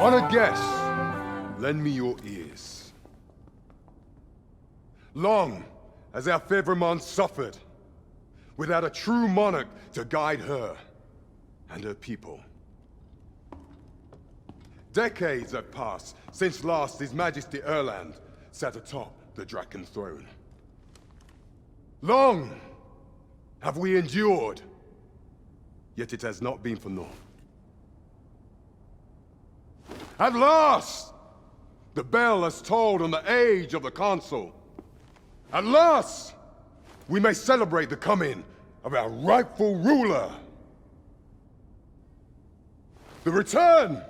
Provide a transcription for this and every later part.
Honored guests, lend me your ears. Long has our Fevrimon suffered, without a true monarch to guide her and her people. Decades have passed since last His Majesty Erland sat atop the Draken throne. Long have we endured, yet it has not been for naught. At last, the bell has tolled on the age of the Consul. At last, we may celebrate the coming of our rightful ruler. The return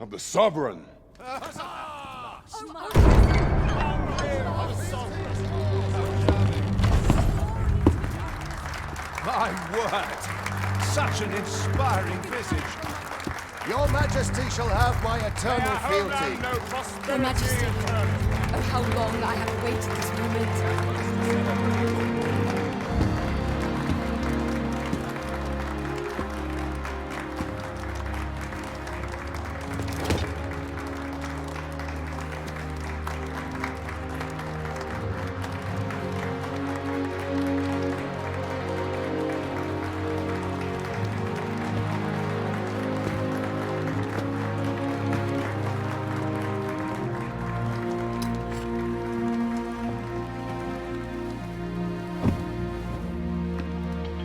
of the Sovereign. My word! Such an inspiring visage. Your Majesty shall have my eternal fealty. Your Majesty, oh how long I have awaited this moment.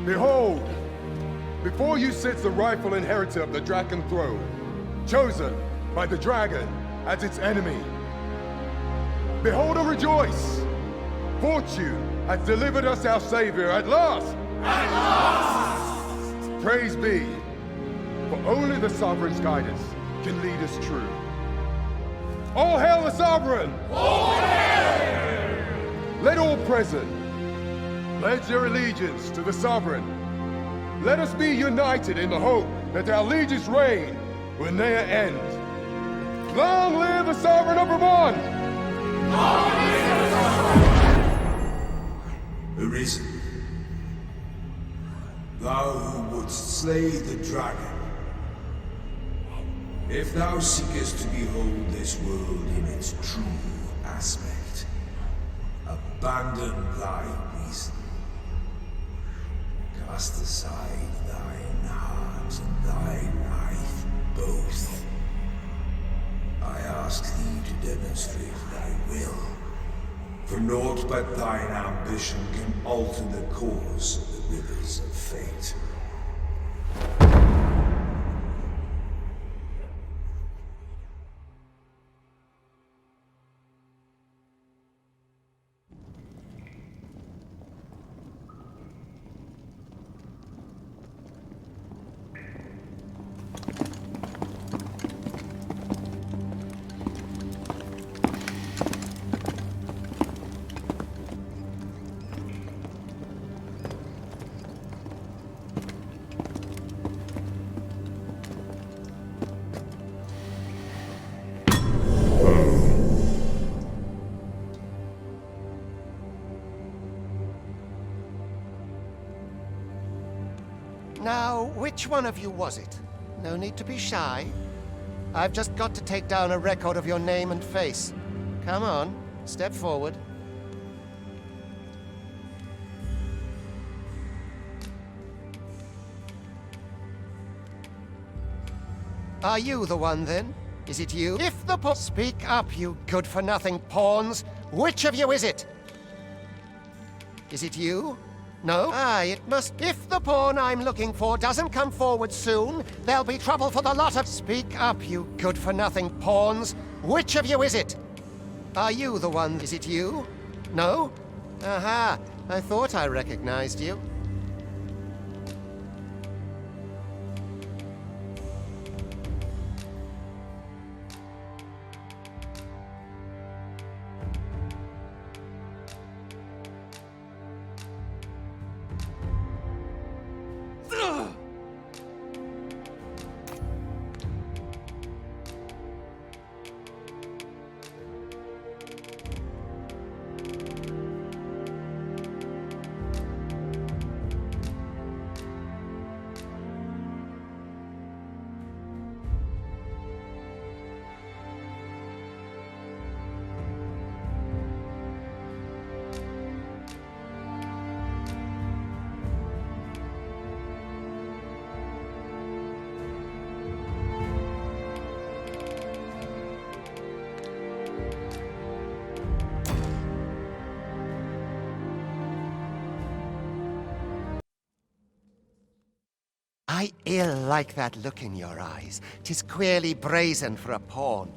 Behold, before you sits the rightful inheritor of the Draken throne, chosen by the dragon as its enemy. Behold and rejoice! Fortune has delivered us our savior at last! At last! Praise be, for only the Sovereign's guidance can lead us true. All hail the Sovereign! All hail! Let all present pledge their allegiance to the Sovereign. Let us be united in the hope that our liege's reign will ne'er end. Long live the Sovereign of Vermont! Long live the Sovereign! Arisen, thou who wouldst slay the dragon, if thou seekest to behold this world in its true aspect, abandon thy reason. Cast aside thine heart and thy life both. I ask thee to demonstrate thy will, for naught but thine ambition can alter the course of the rivers of fate. Now, which one of you was it? No need to be shy. I've just got to take down a record of your name and face. Come on, step forward. Are you the one, then? Is it you? If the Speak up, you good-for-nothing pawns! Which of you is it? Is it you? No? Aye, it must. If the pawn I'm looking for doesn't come forward soon, there'll be trouble for the lot of— Speak up, you good-for-nothing pawns! Which of you is it? Are you the one? Is it you? No? Aha, I thought I recognized you. I ill like that look in your eyes. 'Tis queerly brazen for a pawn.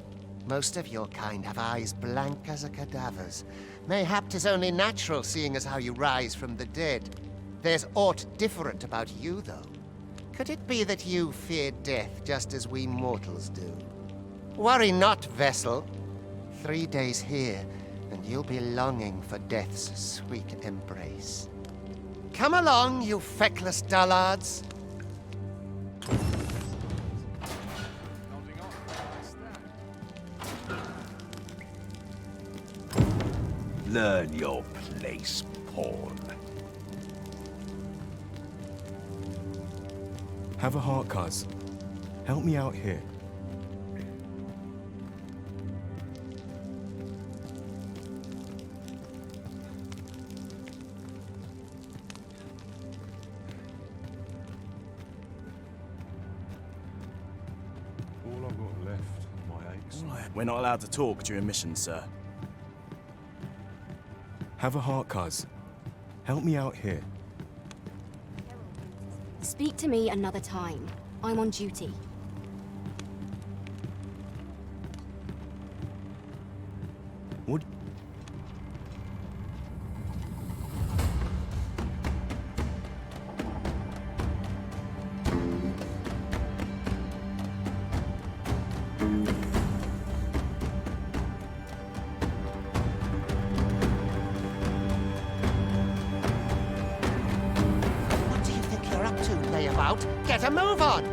Most of your kind have eyes blank as a cadaver's. Mayhap 'tis only natural, seeing as how you rise from the dead. There's aught different about you, though. Could it be that you fear death just as we mortals do? Worry not, vessel. 3 days here, and you'll be longing for death's sweet embrace. Come along, you feckless dullards. Learn your place, pawn. Have a heart, cuz. Help me out here. All I've got left, my aches. We're not allowed to talk during missions, sir. Have a heart, cuz. Help me out here. Speak to me another time. I'm on duty. What? What do you think you're up to, layabout? Get a move on!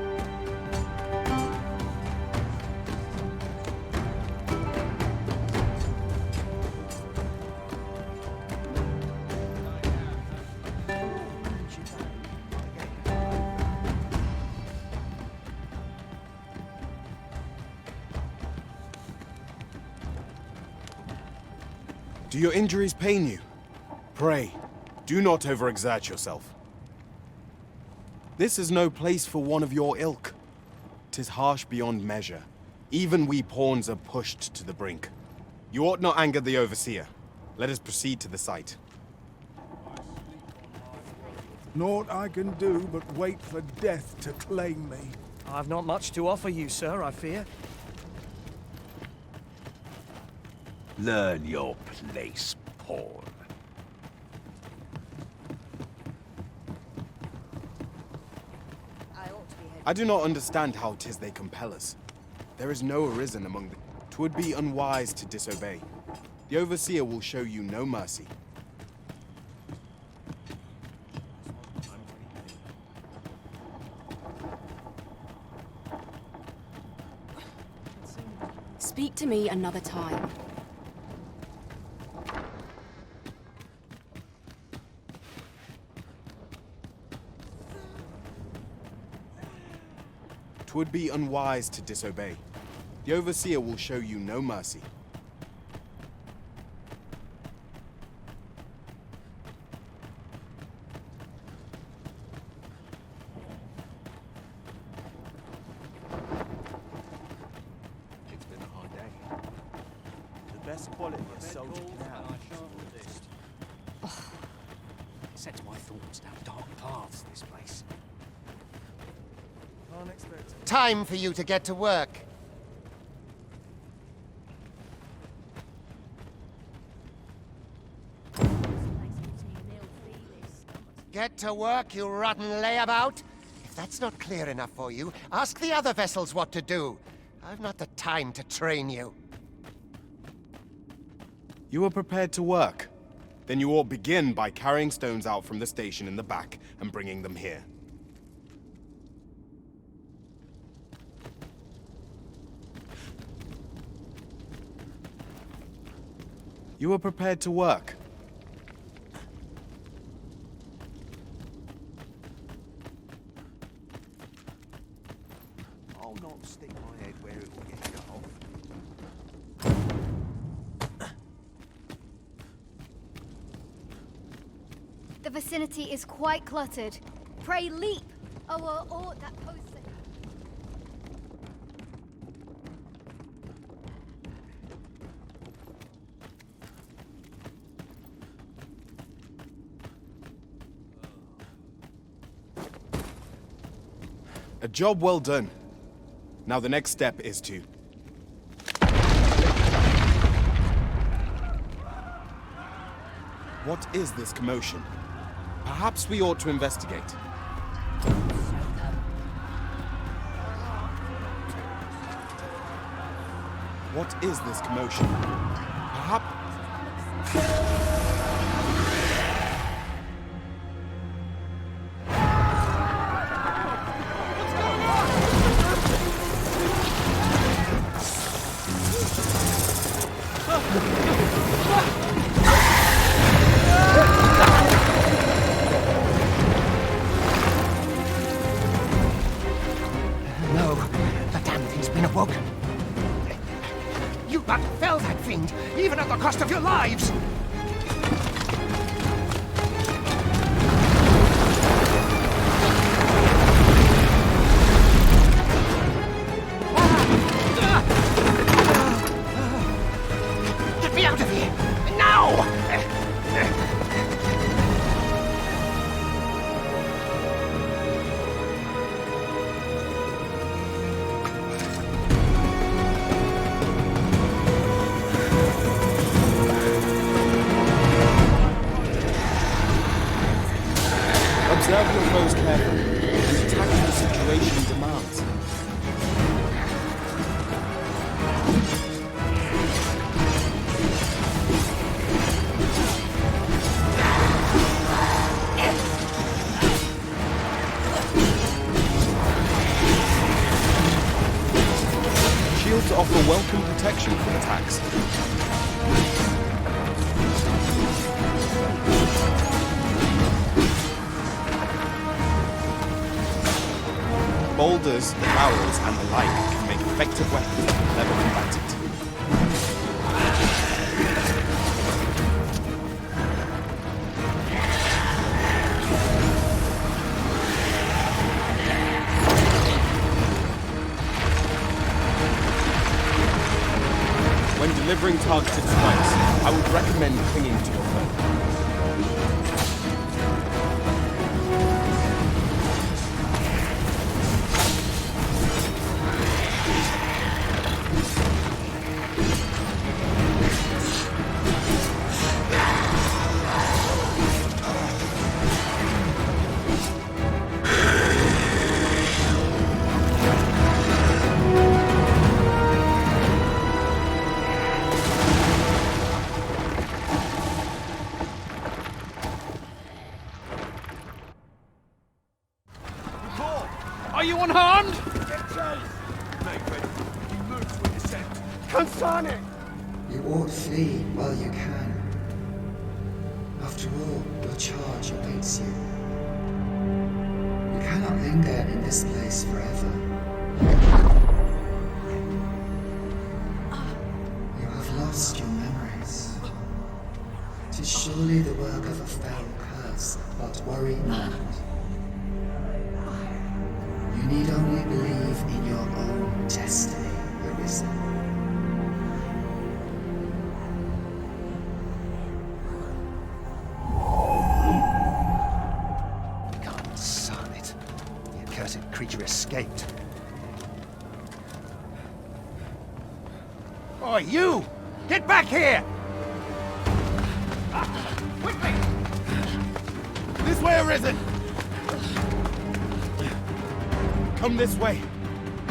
Do your injuries pain you? Pray, do not overexert yourself. This is no place for one of your ilk. 'Tis harsh beyond measure. Even we pawns are pushed to the brink. You ought not anger the Overseer. Let us proceed to the site. Naught I can do but wait for death to claim me. I've not much to offer you, sir, I fear. Learn your place, pawn. I do not understand how 'tis they compel us. There is no Arisen among them. 'Twould be unwise to disobey. The Overseer will show you no mercy. Speak to me another time. Twould be unwise to disobey. The Overseer will show you no mercy. It's been a hard day. The best quality of soldier can have. Sets my thoughts down dark paths, this place. Time for you to get to work. Get to work, you rotten layabout. If that's not clear enough for you, ask the other vessels what to do. I've not the time to train you. You are prepared to work? Then you ought begin by carrying stones out from the station in the back and bringing them here. You are prepared to work? I'll not stick my head where it will get cut off. The vicinity is quite cluttered. Pray leap! Or that post. A job well done. Now the next step is to... What is this commotion? Perhaps we ought to investigate. What is this commotion? Perhaps... No, the damn thing's been awoken. You but fell that fiend, even at the cost of your lives! Get me out of here! Now! Observe your foes carefully, and attack the situation demands. Shields offer welcome protection from attacks. Boulders, barrels, and the like can make effective weapons for clever combatant. When delivering targeted strikes, I would recommend clinging to your foe. Are you unharmed? You ought flee while you can. After all, your charge awaits you. You cannot linger in this place forever. You have lost your memories. 'Tis surely the work of a fell curse, but worry not. You need only believe in your own destiny, Arisen. God, son it. The accursed creature escaped. Oh, you! Get back here! Quickly! This way, Arisen! Come this way.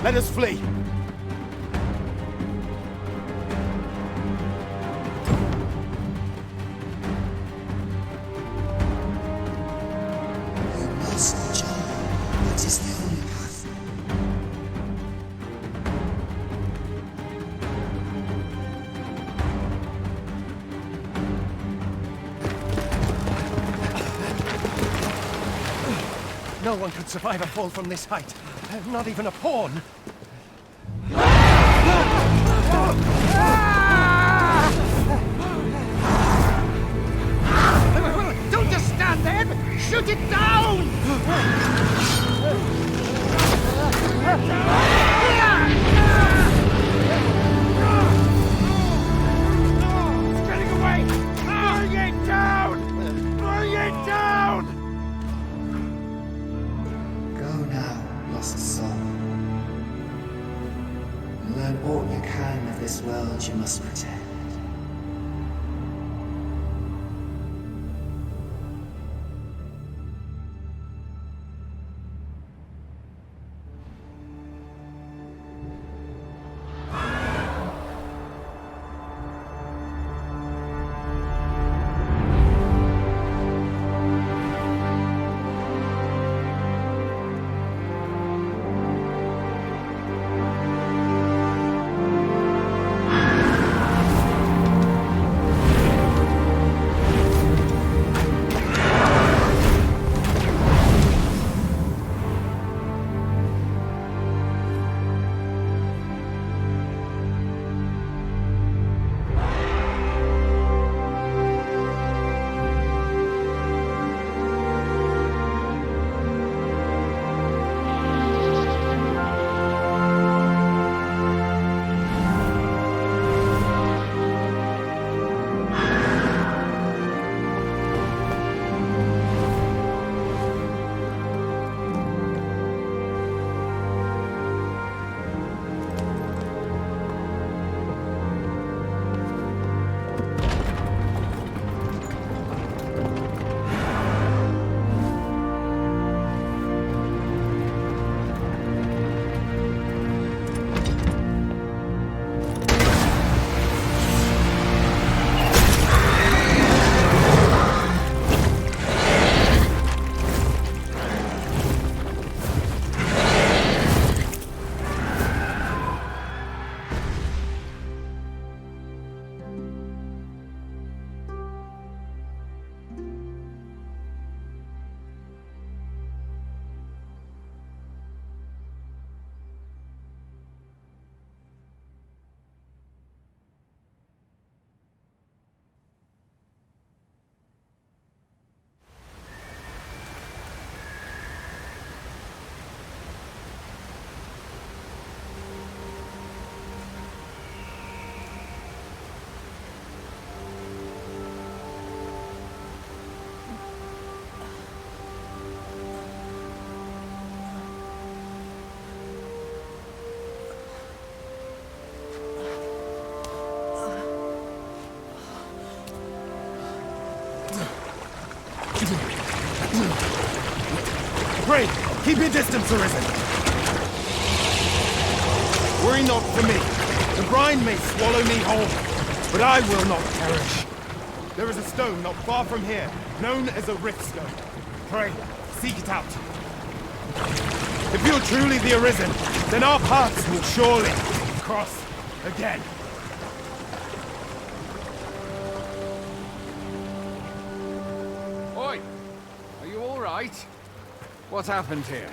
Let us flee. You must jump. That is the only path. No one could survive a fall from this height. Not even a pawn. Don't just stand there! Shoot it down! It's getting away! Bring it down! Bring it down! Go now, lost soul. This world you must protect. Pray, keep your distance, Arisen. Worry not for me. The brine may swallow me whole, but I will not perish. There is a stone not far from here, known as a rift stone. Pray, seek it out. If you're truly the Arisen, then our paths will surely cross again. Oi! Are you all right? What happened here?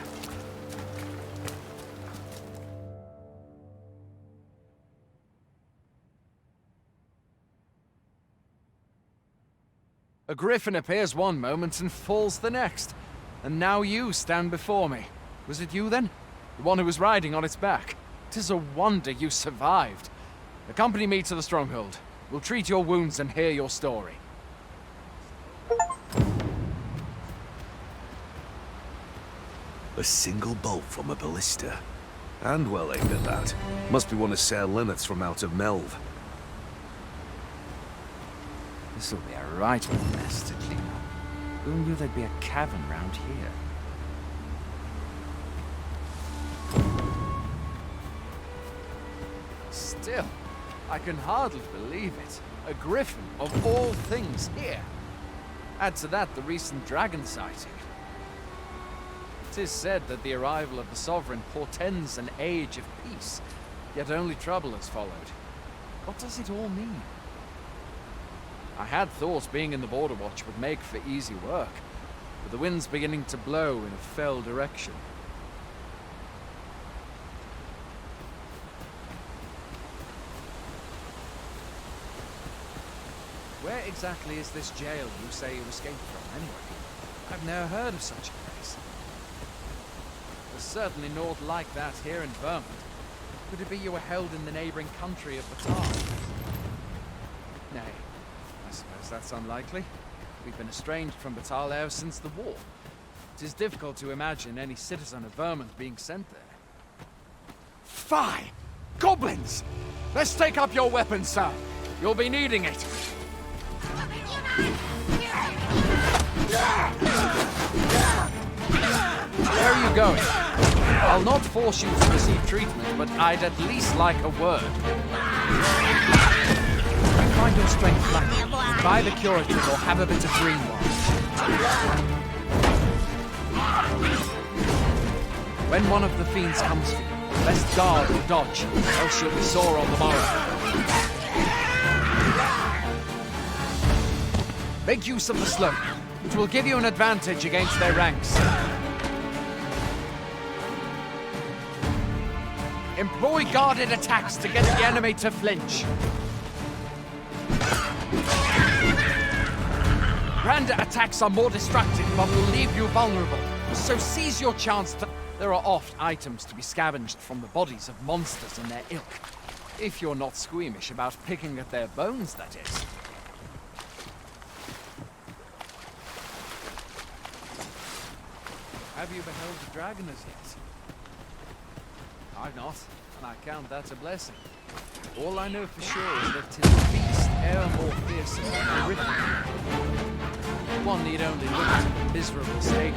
A griffin appears one moment and falls the next. And now you stand before me. Was it you then? The one who was riding on its back? 'Tis a wonder you survived. Accompany me to the stronghold. We'll treat your wounds and hear your story. A single bolt from a ballista. And well aimed at that. Must be one of Sir Lineth's from out of Melve. This'll be a right mess to clean up. Who knew there'd be a cavern round here? Still, I can hardly believe it. A griffin of all things here. Add to that the recent dragon sighting. 'Tis said that the arrival of the Sovereign portends an age of peace, yet only trouble has followed. What does it all mean? I had thought being in the Borderwatch would make for easy work, but the wind's beginning to blow in a fell direction. Where exactly is this jail you say you escaped from, anyway? I've never heard of such a place. There's certainly naught like that here in Vermont. Could it be you were held in the neighboring country of Batal? Nay, I suppose that's unlikely. We've been estranged from Batal ever since the war. It is difficult to imagine any citizen of Vermont being sent there. Fie! Goblins! Let's take up your weapons, sir. You'll be needing it. Where are you going? I'll not force you to receive treatment, but I'd at least like a word. You find your strength lacking. Buy the curative or have a bit of green one. When one of the fiends comes for you, best guard or dodge, else you'll be sore on the morrow. Make use of the slope. It will give you an advantage against their ranks. Employ guarded attacks to get the enemy to flinch. Random attacks are more destructive but will leave you vulnerable, so seize your chance to... There are oft items to be scavenged from the bodies of monsters in their ilk. If you're not squeamish about picking at their bones, that is. Have you beheld the dragon as yet? I've not, and I count that a blessing. All I know for sure is that 'tis a beast e'er more fearsome than horrific. One need only look at the miserable state.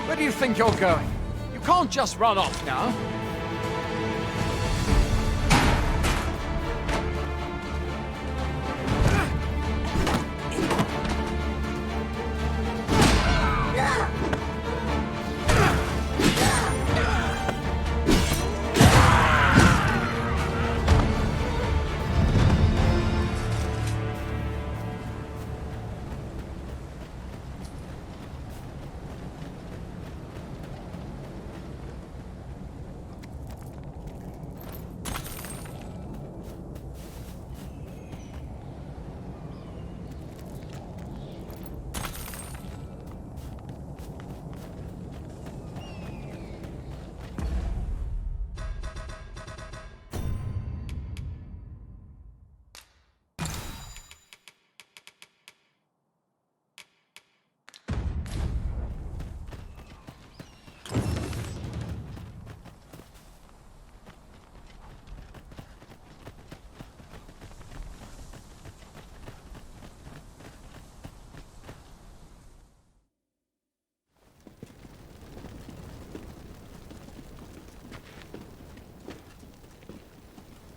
Where do you think you're going? You can't just run off now.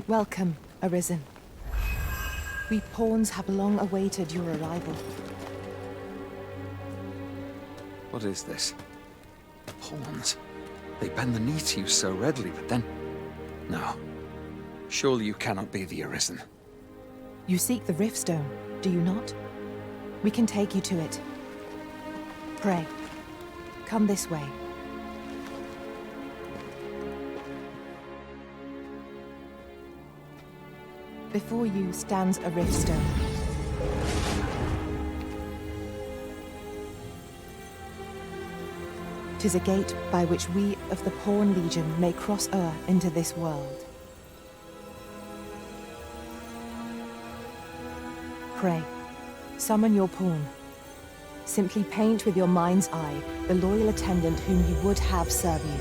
Welcome, Arisen. We pawns have long awaited your arrival. What is this? Pawns. They bend the knee to you so readily, but then... No. Surely you cannot be the Arisen. You seek the Riftstone, do you not? We can take you to it. Pray, come this way. Before you stands a Riftstone. "'Tis a gate by which we of the Pawn Legion may cross o'er into this world. Pray, summon your pawn. Simply paint with your mind's eye the loyal attendant whom you would have serve you.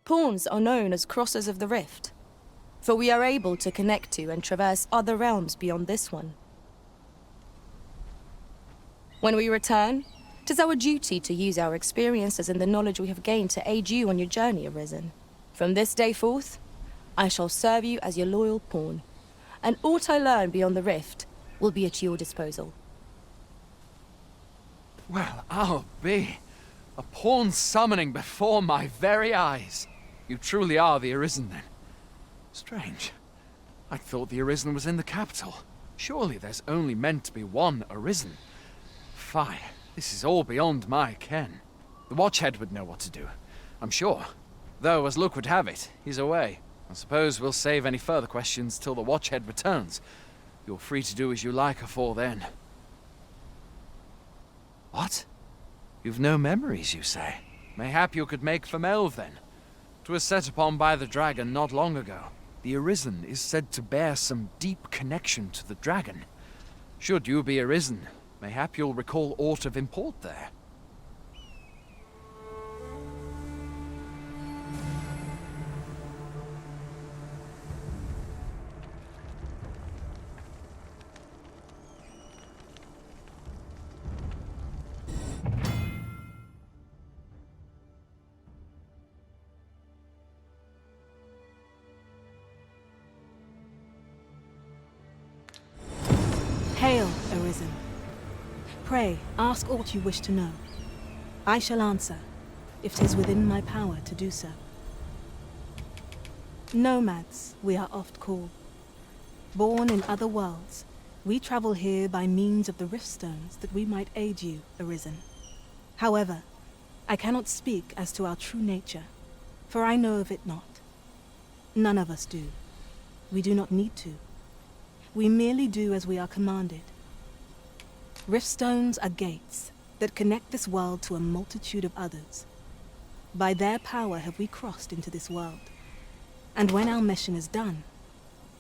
Pawns are known as crossers of the rift, for we are able to connect to and traverse other realms beyond this one. When we return, it is our duty to use our experiences and the knowledge we have gained to aid you on your journey, Arisen. From this day forth, I shall serve you as your loyal pawn, and aught I learn beyond the rift will be at your disposal. Well, I'll be. A pawn summoning before my very eyes. You truly are the Arisen, then. Strange. I thought the Arisen was in the capital. Surely there's only meant to be one Arisen. Fie, this is all beyond my ken. The Watchhead would know what to do, I'm sure. Though, as luck would have it, he's away. I suppose we'll save any further questions till the Watchhead returns. You're free to do as you like afore then. What? You've no memories, you say? Mayhap you could make for Melve, then. 'Twas set upon by the dragon not long ago. The Arisen is said to bear some deep connection to the dragon. Should you be Arisen, mayhap you'll recall aught of import there. Hail, Arisen. Pray, ask aught you wish to know. I shall answer, if 'tis within my power to do so. Nomads, we are oft called. Born in other worlds, we travel here by means of the riftstones that we might aid you, Arisen. However, I cannot speak as to our true nature, for I know of it not. None of us do. We do not need to. We merely do as we are commanded. Riftstones are gates that connect this world to a multitude of others. By their power have we crossed into this world. And when our mission is done,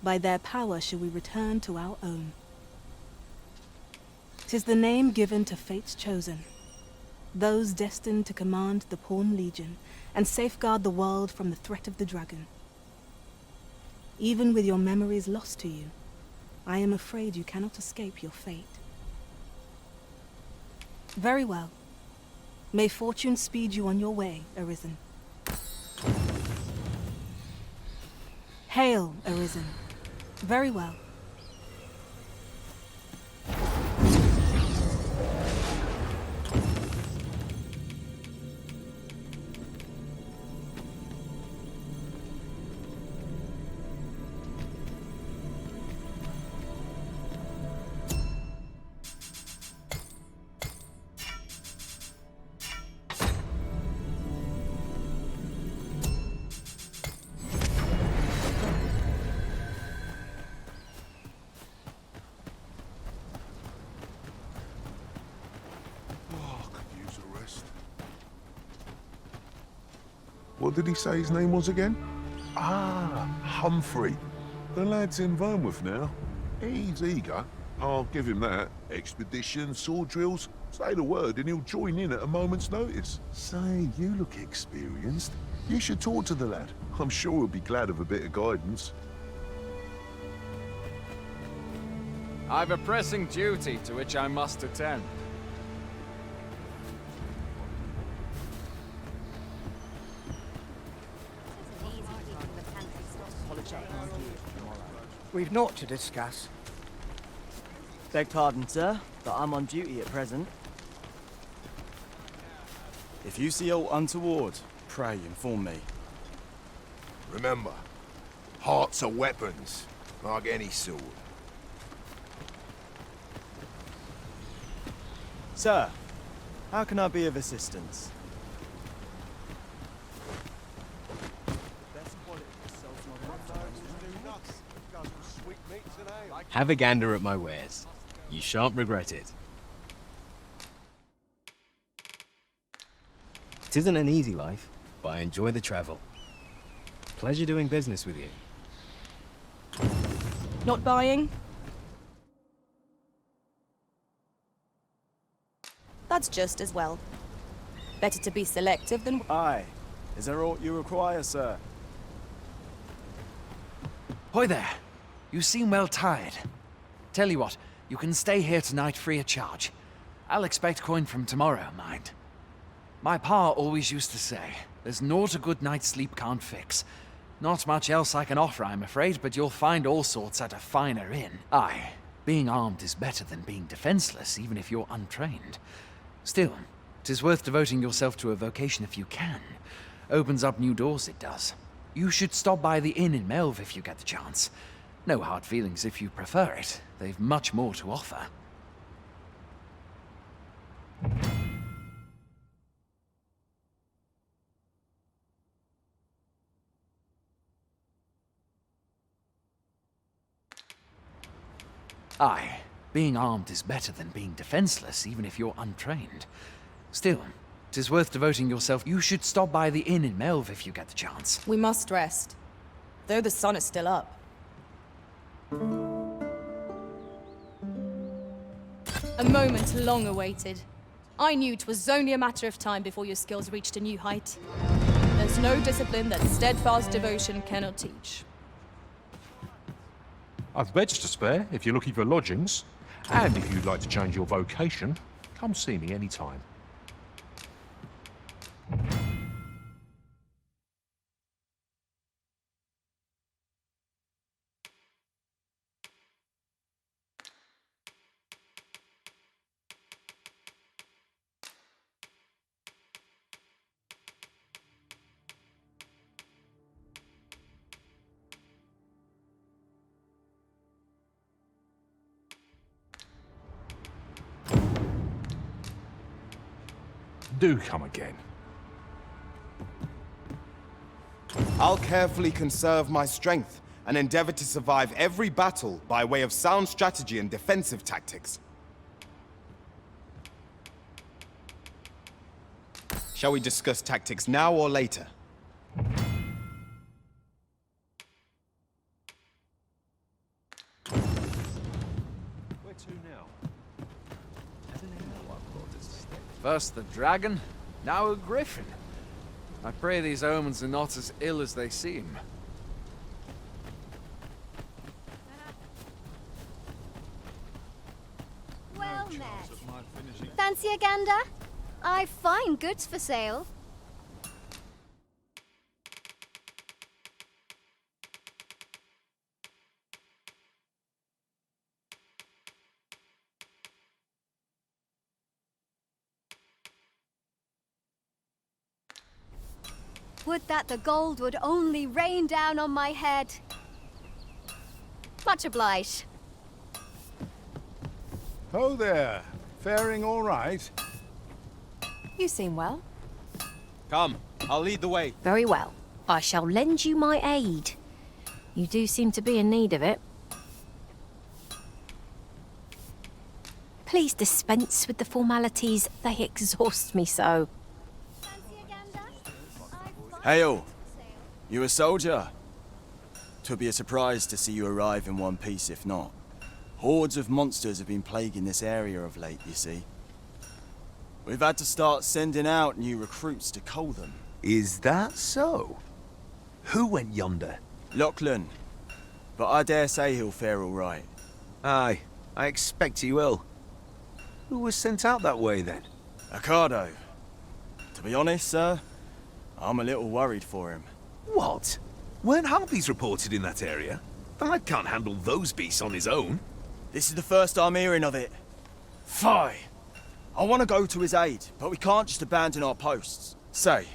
by their power shall we return to our own. 'Tis the name given to fate's chosen, those destined to command the Pawn Legion and safeguard the world from the threat of the dragon. Even with your memories lost to you, I am afraid you cannot escape your fate. Very well. May fortune speed you on your way, Arisen. Hail, Arisen. Very well. What did he say his name was again? Ah, Humphrey. The lad's in Vernworth now. He's eager. I'll give him that. Expedition, sword drills. Say the word and he'll join in at a moment's notice. Say, you look experienced. You should talk to the lad. I'm sure he'll be glad of a bit of guidance. I've a pressing duty to which I must attend. We've naught to discuss. Beg pardon, sir, but I'm on duty at present. If you see aught untoward, pray inform me. Remember, hearts are weapons, like any sword. Sir, how can I be of assistance? Have a gander at my wares. You shan't regret it. It isn't an easy life, but I enjoy the travel. Pleasure doing business with you. Not buying? That's just as well. Better to be selective than... Aye. Is there aught you require, sir? Hoy there. You seem well tired. Tell you what, you can stay here tonight free of charge. I'll expect coin from tomorrow, mind. My pa always used to say, there's naught a good night's sleep can't fix. Not much else I can offer, I'm afraid, but you'll find all sorts at a finer inn. Aye, being armed is better than being defenseless, even if you're untrained. Still, 'tis worth devoting yourself to a vocation if you can. Opens up new doors, it does. You should stop by the inn in Melve if you get the chance. No hard feelings if you prefer it. They've much more to offer. Aye, being armed is better than being defenseless, even if you're untrained. Still, 'tis worth devoting yourself. You should stop by the inn in Melve if you get the chance. We must rest, though the sun is still up. A moment long awaited. I knew 'twas only a matter of time before your skills reached a new height. There's no discipline that steadfast devotion cannot teach. I've beds to spare if you're looking for lodgings. And if you'd like to change your vocation, come see me anytime. Do come again. I'll carefully conserve my strength and endeavor to survive every battle by way of sound strategy and defensive tactics. Shall we discuss tactics now or later? Where to now? First the dragon, now a griffin. I pray these omens are not as ill as they seem. Well met. Fancy a gander? I've fine goods for sale. Would that the gold would only rain down on my head. Much obliged. Ho there. Faring all right? You seem well. Come, I'll lead the way. Very well. I shall lend you my aid. You do seem to be in need of it. Please dispense with the formalities. They exhaust me so. Hail! You a soldier? 'Twould be a surprise to see you arrive in one piece, if not. Hordes of monsters have been plaguing this area of late, you see. We've had to start sending out new recruits to cull them. Is that so? Who went yonder? Lachlan. But I dare say he'll fare all right. Aye, I expect he will. Who was sent out that way, then? Ocado. To be honest, sir, I'm a little worried for him. What? Weren't harpies reported in that area? The lad can't handle those beasts on his own. This is the first I'm hearing of it. Fie! I want to go to his aid, but we can't just abandon our posts. Say,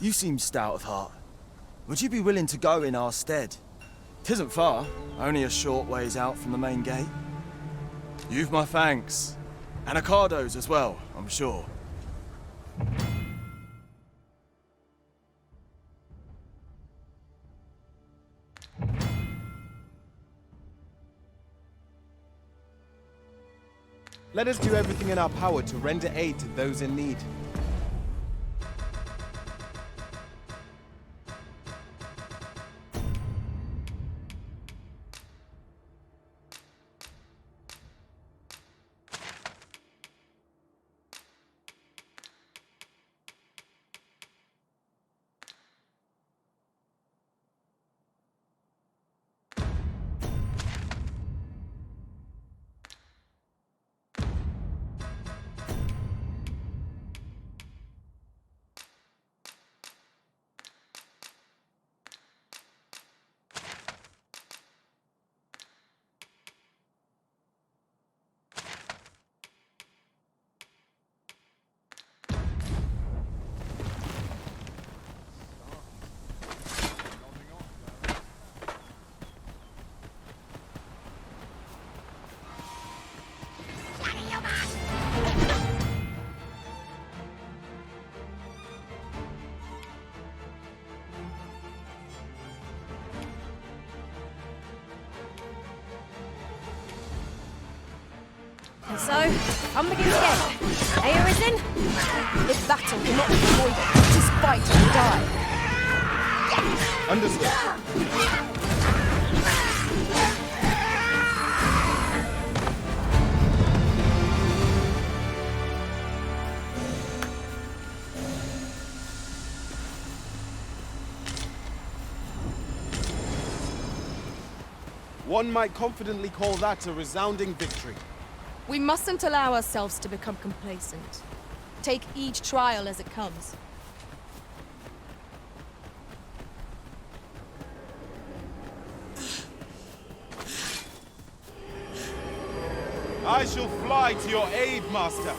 you seem stout of heart. Would you be willing to go in our stead? 'Tisn't far, only a short ways out from the main gate. You've my thanks. And Ocado's as well, I'm sure. Let us do everything in our power to render aid to those in need. So, come begin again. Hey, Arisen? This battle cannot be avoided. Just fight or die. Understood. One might confidently call that a resounding victory. We mustn't allow ourselves to become complacent. Take each trial as it comes. I shall fly to your aid, Master.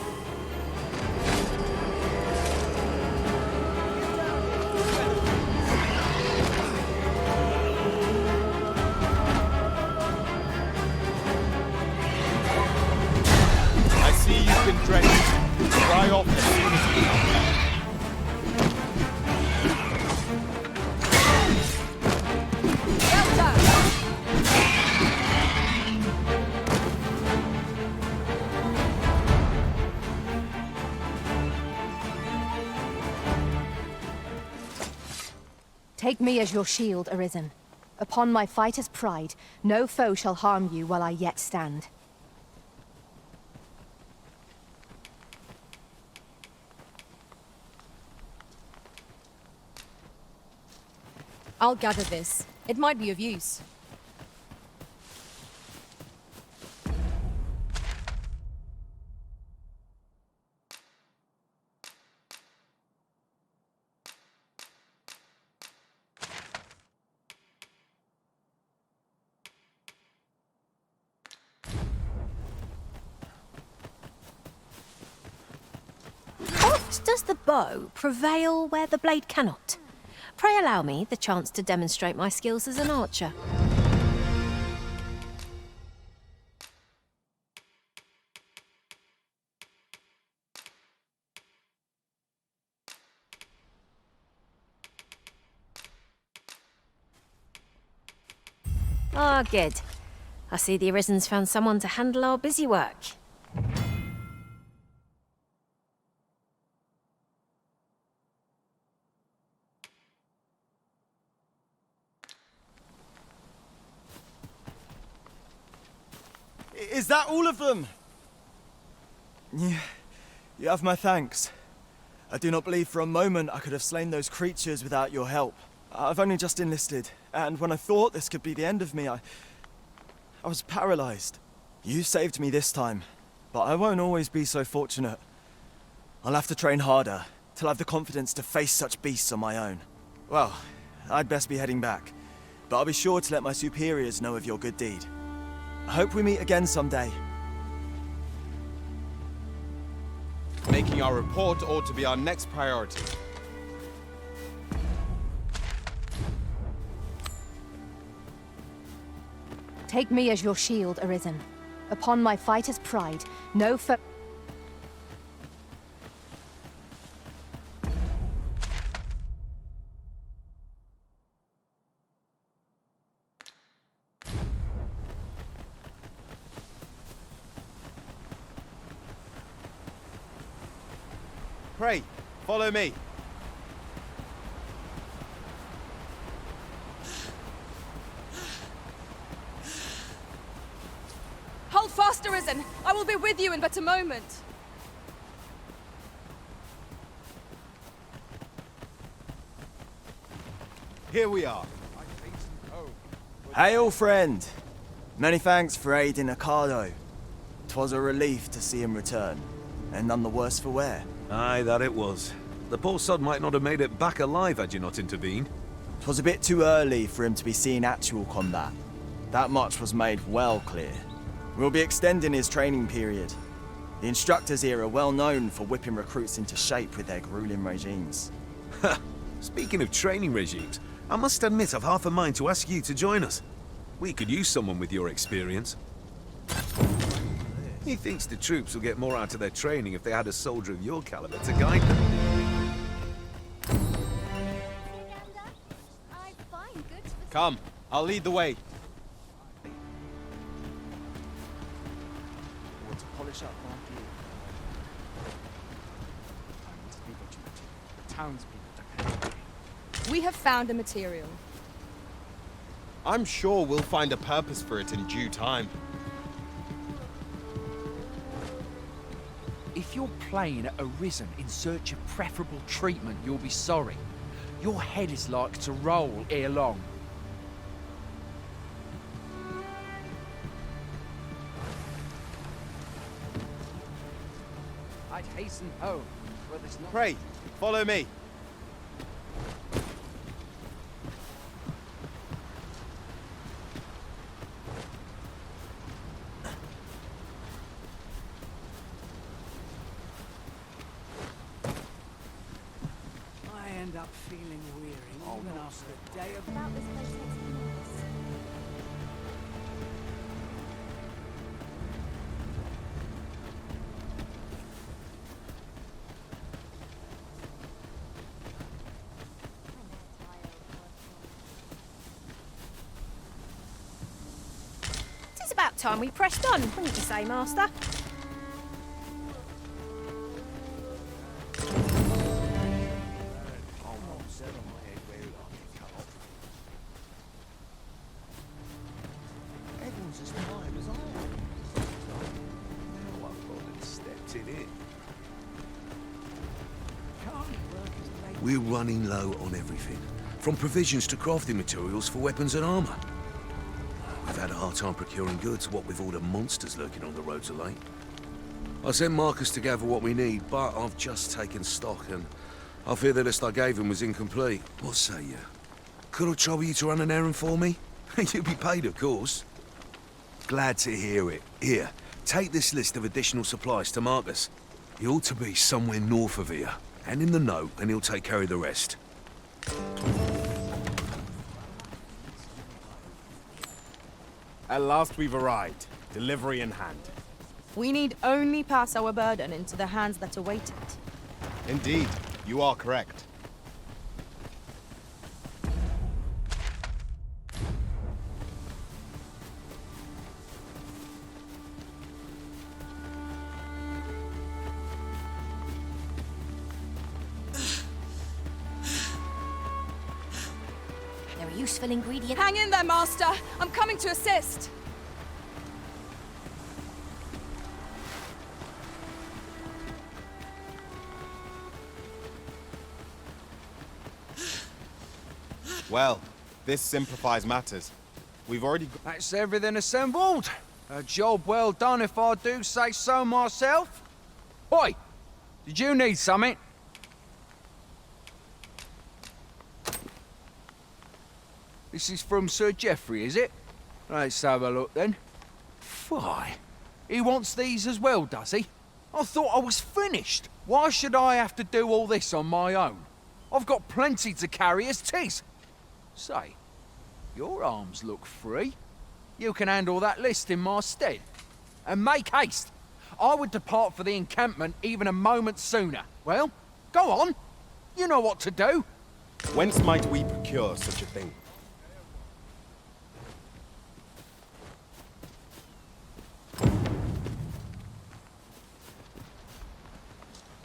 I see you've been drenched. Dry off as soon as you can. Well done! Take me as your shield, Arisen. Upon my fighter's pride, no foe shall harm you while I yet stand. I'll gather this. It might be of use. Oft does the bow prevail where the blade cannot. Pray allow me the chance to demonstrate my skills as an archer. Ah, good. I see the Arisen's found someone to handle our busy work. Is that all of them? Yeah, you have my thanks. I do not believe for a moment I could have slain those creatures without your help. I've only just enlisted, and when I thought this could be the end of me, I was paralyzed. You saved me this time, but I won't always be so fortunate. I'll have to train harder, till I have the confidence to face such beasts on my own. Well, I'd best be heading back, but I'll be sure to let my superiors know of your good deed. I hope we meet again someday. Making our report ought to be our next priority. Take me as your shield, Arisen. Upon my fighter's pride, no foe... Pray, follow me. Hold fast, Arisen! I will be with you in but a moment. Here we are. Hail, friend! Many thanks for aiding Ocado. 'Twas a relief to see him return, and none the worse for wear. Aye, that it was. The poor sod might not have made it back alive had you not intervened. 'Twas a bit too early for him to be seeing actual combat. That much was made well clear. We'll be extending his training period. The instructors here are well known for whipping recruits into shape with their grueling regimes. Speaking of training regimes, I must admit I've half a mind to ask you to join us. We could use someone with your experience. He thinks the troops will get more out of their training if they had a soldier of your caliber to guide them. Come, I'll lead the way. I want to polish up townspeople depend. We have found a material. I'm sure we'll find a purpose for it in due time. If you're playing at Arisen in search of preferable treatment, you'll be sorry. Your head is like to roll ere long. I'd hasten home, but there's not... Pray, follow me. I end up feeling weary even after a day of... It's about time we pressed on, wouldn't you say, Master? Everyone's as tired as I am. No one bothered stepped in it. We're running low on everything, from provisions to crafting materials for weapons and armor. We've had a hard time procuring goods, what with all the monsters lurking on the roads of late. I sent Marcus to gather what we need, but I've just taken stock and I fear the list I gave him was incomplete. What say you? Could I trouble you to run an errand for me? You'll be paid, of course. Glad to hear it. Here, take this list of additional supplies to Marcus. He ought to be somewhere north of here. Hand him the note and he'll take care of the rest. At last we've arrived. Delivery in hand. We need only pass our burden into the hands that await it. Indeed, you are correct. They're a useful ingredient. Hang in there, Master! I'm coming to assist! Well, this simplifies matters. We've already got... That's everything assembled. A job well done if I do say so myself. Oi! Did you need something? This is from Sir Geoffrey, is it? Let's have a look then. Fie. He wants these as well, does he? I thought I was finished. Why should I have to do all this on my own? I've got plenty to carry as 'tis. Say, your arms look free. You can handle that list in my stead. And make haste. I would depart for the encampment even a moment sooner. Well, go on. You know what to do. Whence might we procure such a thing?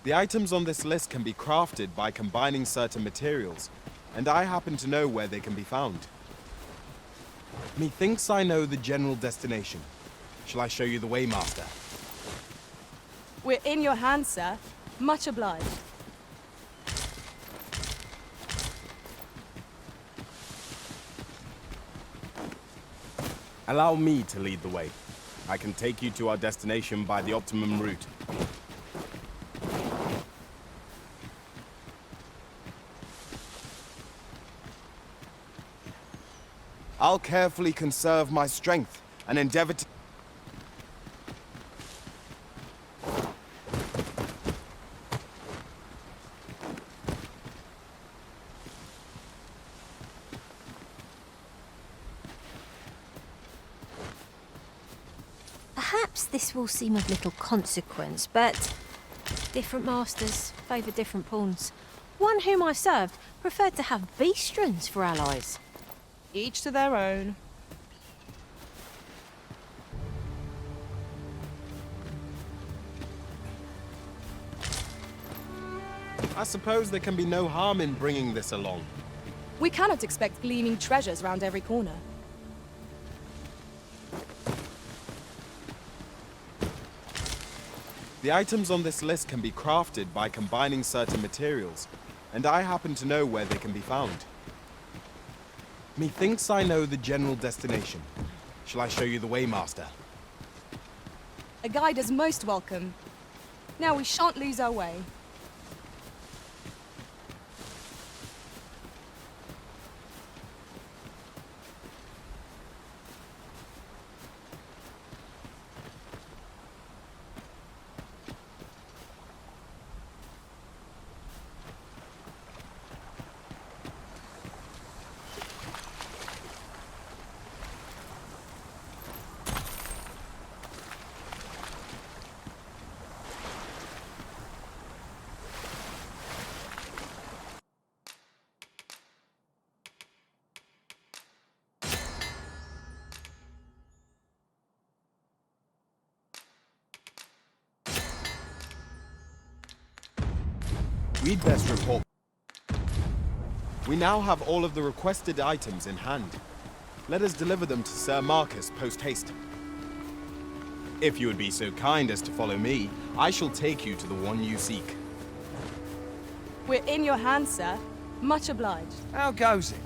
The items on this list can be crafted by combining certain materials, and I happen to know where they can be found. Methinks I know the general destination. Shall I show you the way, Master? We're in your hands, sir. Much obliged. Allow me to lead the way. I can take you to our destination by the optimum route. I'll carefully conserve my strength and endeavor to... Perhaps this will seem of little consequence, but different masters favour different pawns. One whom I served preferred to have beastrons for allies. Each to their own. I suppose there can be no harm in bringing this along. We cannot expect gleaming treasures round every corner. The items on this list can be crafted by combining certain materials, and I happen to know where they can be found. Methinks I know the general destination. Shall I show you the way, Master? A guide is most welcome. Now we shan't lose our way. We'd best report. We now have all of the requested items in hand. Let us deliver them to Sir Marcus post-haste. If you would be so kind as to follow me, I shall take you to the one you seek. We're in your hands, sir. Much obliged. How goes it?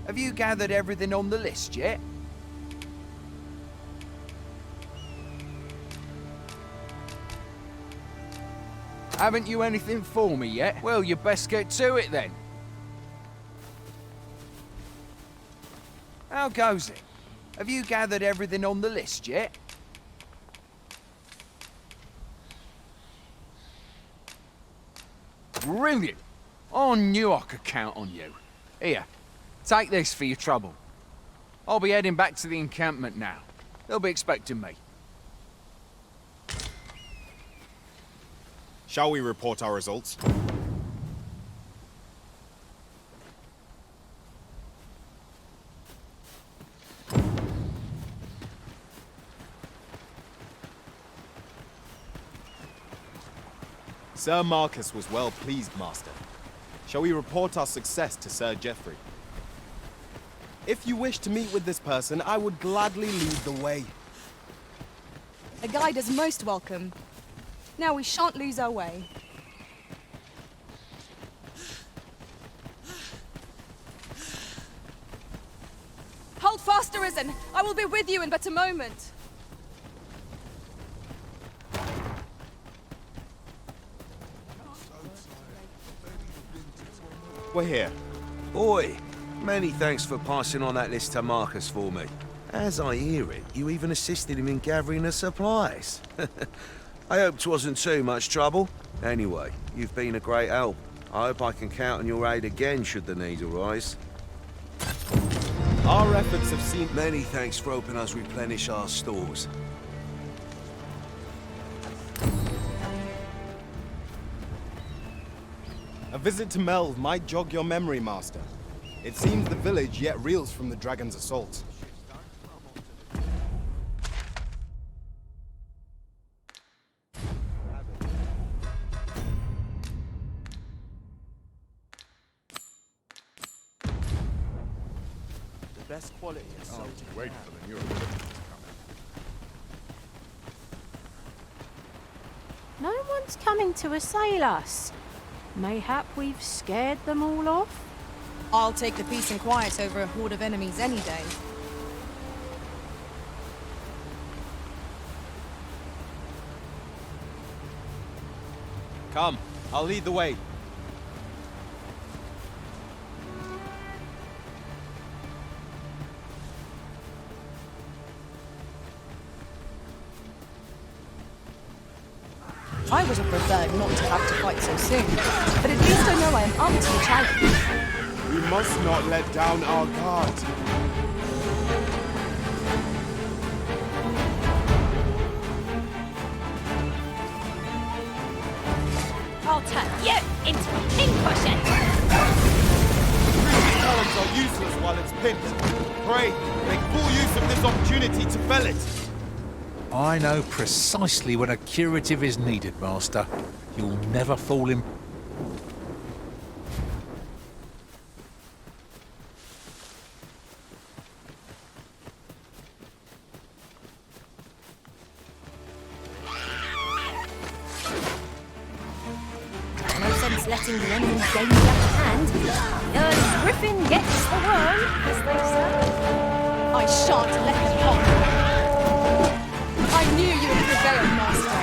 Have you gathered everything on the list yet? Haven't you anything for me yet? Well, you best get to it then. How goes it? Have you gathered everything on the list yet? Brilliant! I knew I could count on you. Here, take this for your trouble. I'll be heading back to the encampment now. They'll be expecting me. Shall we report our results? Sir Marcus was well pleased, Master. Shall we report our success to Sir Geoffrey? If you wish to meet with this person, I would gladly lead the way. A guide is most welcome. Now we shan't lose our way. Hold fast, Arisen! I will be with you in but a moment. We're here. Oi, many thanks for passing on that list to Marcus for me. As I hear it, you even assisted him in gathering the supplies. I hope 'twasn't too much trouble. Anyway, you've been a great help. I hope I can count on your aid again should the need arise. Our efforts have seen... Many thanks for helping us replenish our stores. A visit to Melve might jog your memory, Master. It seems the village yet reels from the dragon's assault. The best quality is sold to Wait for the new equipment to come in. No one's coming to assail us. Mayhap we've scared them all off? I'll take the peace and quiet over a horde of enemies any day. Come, I'll lead the way. I would have preferred not to have to fight so soon, but at least I know I am up to the challenge. We must not let down our guard. I'll turn you into a pincushion! Ruby's talents are useless while it's pinned. Pray, make full use of this opportunity to fell it. I know precisely when a curative is needed, Master. You'll never fall in... letting the enemy's gain the upper hand. The early griffin gets the worm, as they say. I shan't let them conquer. I knew you would prevail, Master.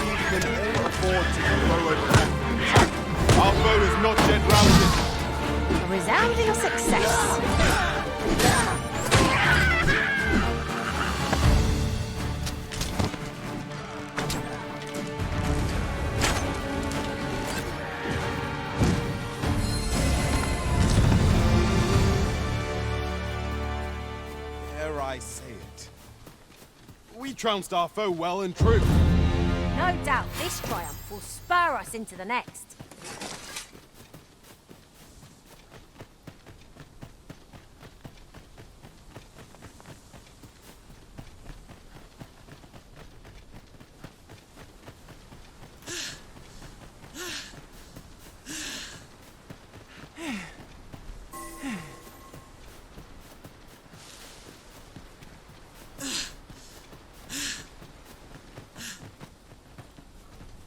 You can ill afford to throw a death. Our foe is not yet routed. A resounding success. Dare I say it? We trounced our foe well and true. No doubt this triumph will spur us into the next.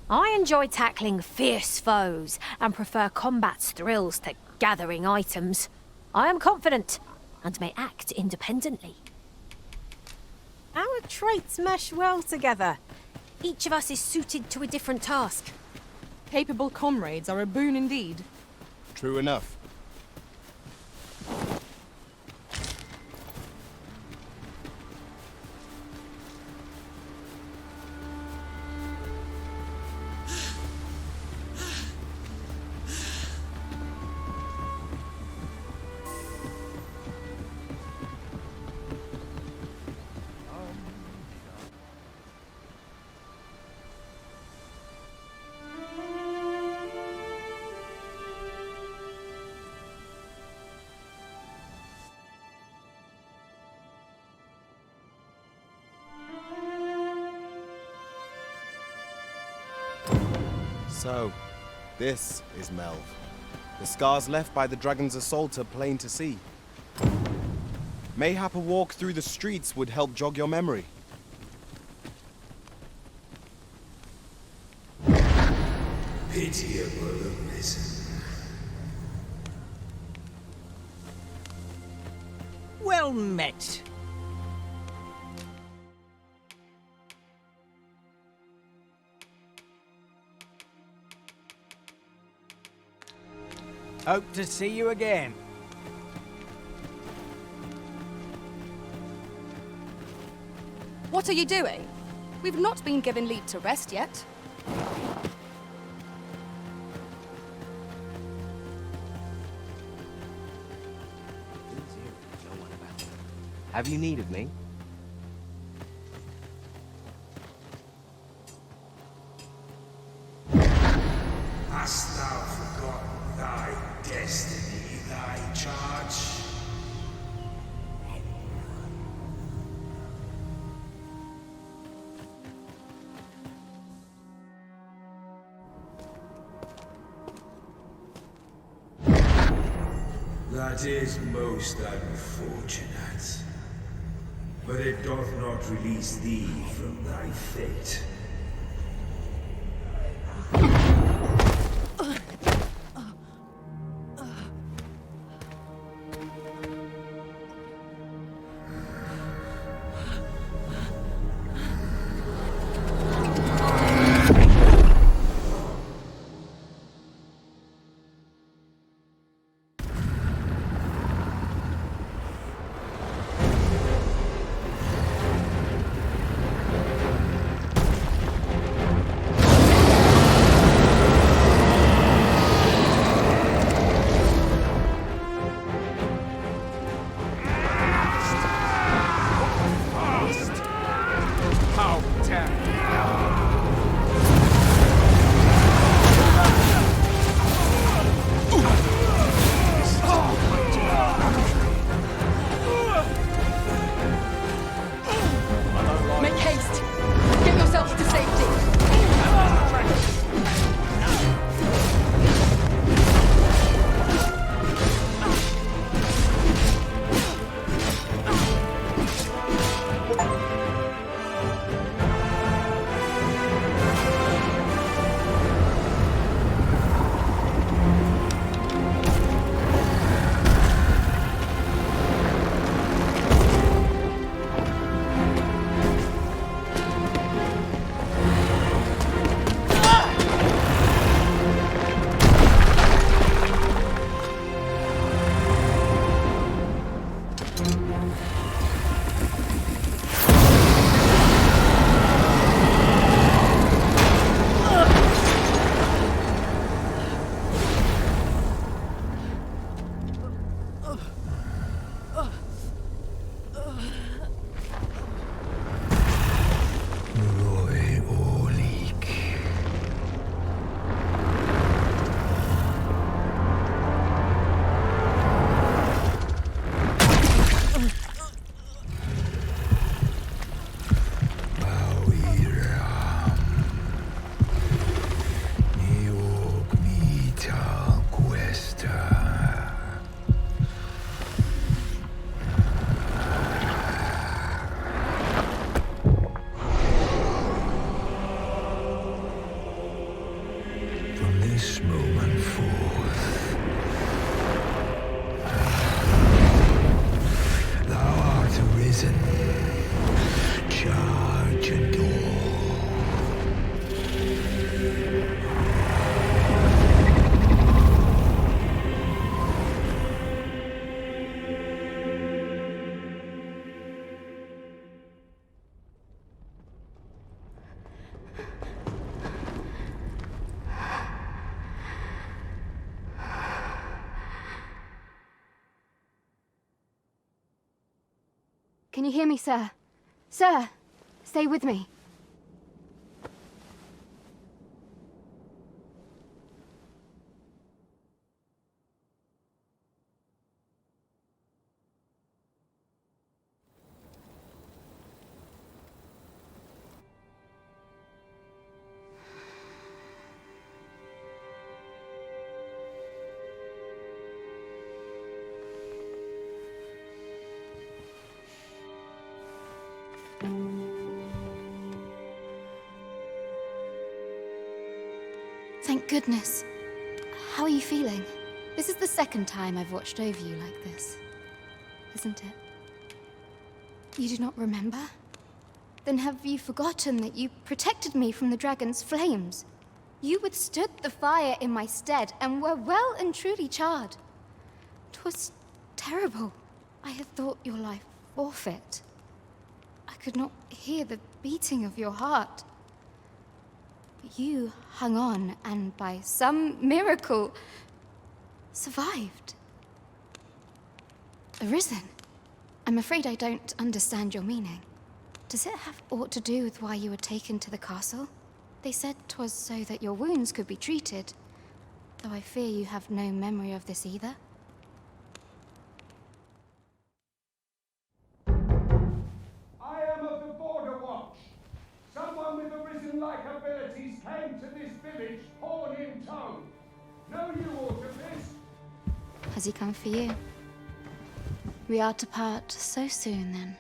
I enjoy tackling fierce foes and prefer combat's thrills to gathering items. I am confident and may act independently. Our traits mesh well together. Each of us is suited to a different task. Capable comrades are a boon indeed. True enough. So, this is Melv. The scars left by the dragon's assault are plain to see. Mayhap a walk through the streets would help jog your memory. Pitiable Arisen. Well met. Hope to see you again. What are you doing? We've not been given leave to rest yet. Have you need of me? Hast thou forgotten thy destiny, thy charge? That is most unfortunate. But it doth not release thee from thy fate. Can you hear me, sir? Sir, stay with me. Thank goodness. How are you feeling? This is the second time I've watched over you like this, isn't it? You do not remember? Then have you forgotten that you protected me from the dragon's flames? You withstood the fire in my stead and were well and truly charred. 'Twas terrible. I had thought your life forfeit. I could not hear the beating of your heart. But you hung on and by some miracle survived. Arisen, I'm afraid I don't understand your meaning. Does it have aught to do with why you were taken to the castle? They said 'twas so that your wounds could be treated, though I fear you have no memory of this either. I am of the Borderwatch. Someone with Arisen-like abilities came to this village, horn in tow. Know you aught of this? Has he come for you? We are to part so soon, then.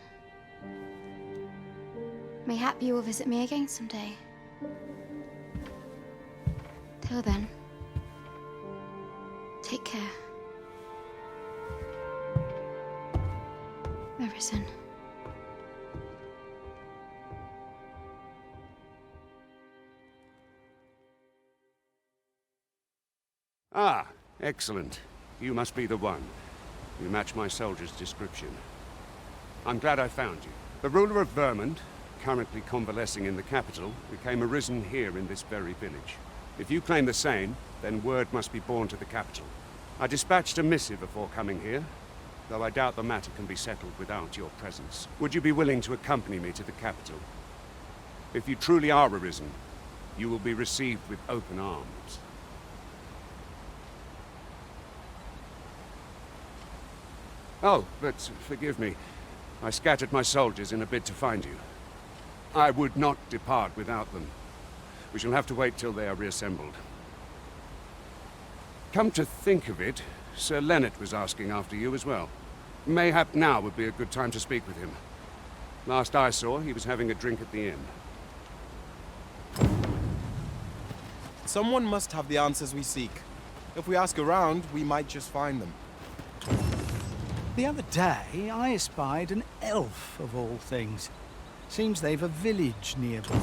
Mayhap you will visit me again someday. Till then, take care. Arisen. Ah, excellent. You must be the one. You match my soldier's description. I'm glad I found you. The ruler of Vermont, currently convalescing in the capital, became arisen here in this very village. If you claim the same, then word must be borne to the capital. I dispatched a missive before coming here, though I doubt the matter can be settled without your presence. Would you be willing to accompany me to the capital? If you truly are arisen, you will be received with open arms. Oh, but forgive me. I scattered my soldiers in a bid to find you. I would not depart without them. We shall have to wait till they are reassembled. Come to think of it, Sir Leonard was asking after you as well. Mayhap now would be a good time to speak with him. Last I saw, he was having a drink at the inn. Someone must have the answers we seek. If we ask around, we might just find them. The other day, I espied an elf, of all things. Seems they've a village nearby.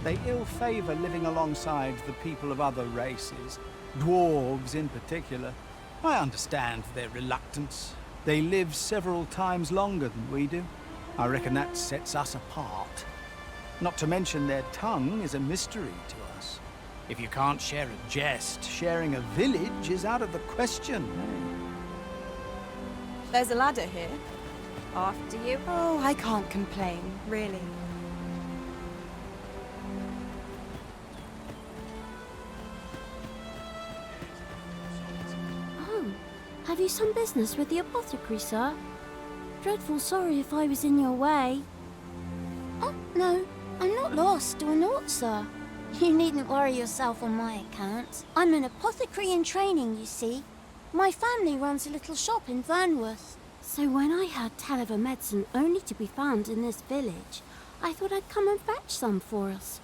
They ill-favor living alongside the people of other races, dwarves in particular. I understand their reluctance. They live several times longer than we do. I reckon that sets us apart. Not to mention their tongue is a mystery to us. If you can't share a jest, sharing a village is out of the question. There's a ladder here. After you. Oh, I can't complain, really. Oh, have you some business with the apothecary, sir? Dreadful sorry if I was in your way. Oh, no, I'm not lost or naught, sir. You needn't worry yourself on my account. I'm an apothecary in training, you see. My family runs a little shop in Vernworth. So when I heard tell of a medicine only to be found in this village, I thought I'd come and fetch some for us.